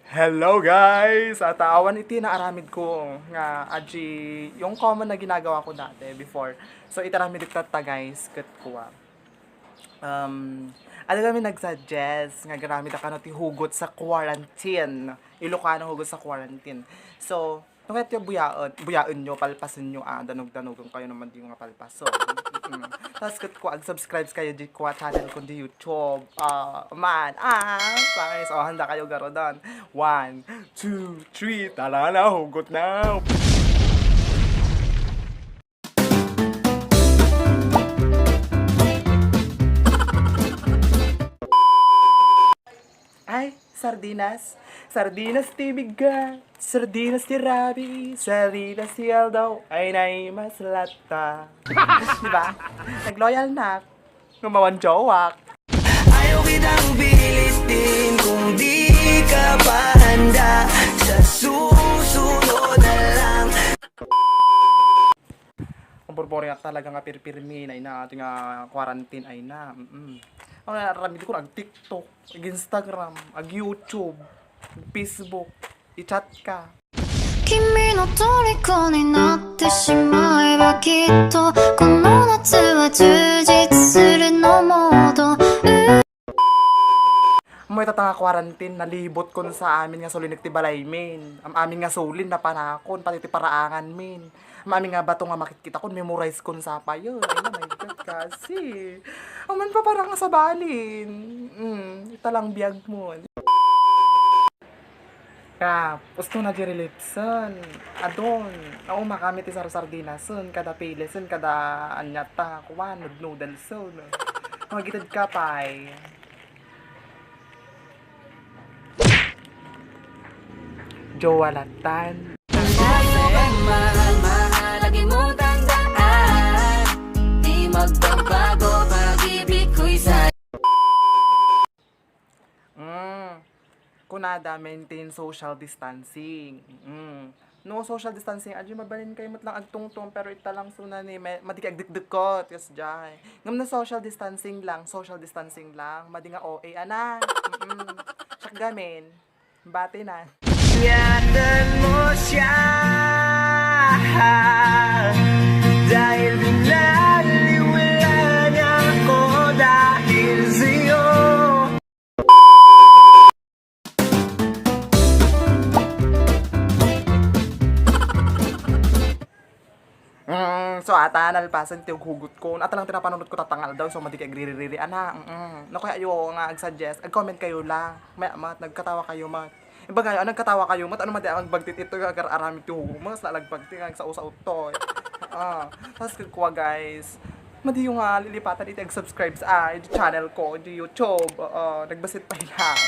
Hello guys! At awan iti na aramid ko nga aji yung common na ginagawa ko dati before. So itaramid ta guys ket kuha. Ano kami nagsuggest nga garamid ka ti hugot sa quarantine. ILOCANO hugot sa quarantine. So, nung ito buyaon nyo, palpasin nyo, danog-danogon kayo naman di mga palpaso. Tapos ko subscribe kayo di ko channel ko di YouTube. Guys, handa kayo garo doon. 1, 2, 3, tala na, hugot na. Ay, sardinas. Sardinas ti bigat. Sardinas ti rabi. Sardinas ti aldaw. Ay nay maslata. Diba? Nag-loyal na. Gumawan jowak. Ayaw kitang bilistin kung di ka pa handa. Sa susunod na lang. Ang burbori nga talaga nga pirpirmi na ina ating quarantine ay na. Ang naramid ko ag TikTok, ag Instagram, ag YouTube, ag Facebook, i-chat ka. 君の虜になってしまえばきっとこの夏は充実するのモード May tatanga quarantine, nalibot ko sa amin nga sulinig ti balay min. Am amin nga sulin na panakon, pati ti paraangan min. Am amin nga bato nga makikita kon, memorize kon sa payo. Ay na, my God, kasi. Aman pa parang nga sa balin. Ita lang biyag mo. Gusto na direlipson. Adon. Makamit ti sardinason, kada pileson, kada anyata, kuwan, noodleson. Magitid ka pay. Jowalatan. Sa'yo mahal, lagi mo tandaan. Di magbabago, pag-ibig ko'y sa'yo. Kunada, maintain social distancing. No social distancing, adyo mabalin kayo mat lang agtungtong, pero ita lang suna ni matikag dikdikot, kas jay. Ngam na social distancing lang, madi nga OA, ana. Siyak gamin, bati na. Ingatan mo siya dahil binaliwala niya ako dahil sa'yo. So ata nalpasan ti hugot ko. Ata lang tinapanunod ko tatangal daw, so madik agririri ana. No kaya ayo nga ag-suggest, ag-comment kayo lang. May mat nagkatawa kayo mat. Iba kayo, nagkatawa kayo mat, ano madi ang bagtit ito agar arami ti humas na lagbagti nga sa usa to. Tapos kuha guys. Madi yung lilipatan iti ag-subscribe sa channel ko di YouTube. Nagbasit pa lang.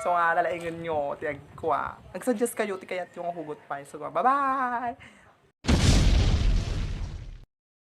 So lalaingan nyo ti agkuha. Nag-suggest kayo ti kayat yung hugot pa. So bye-bye.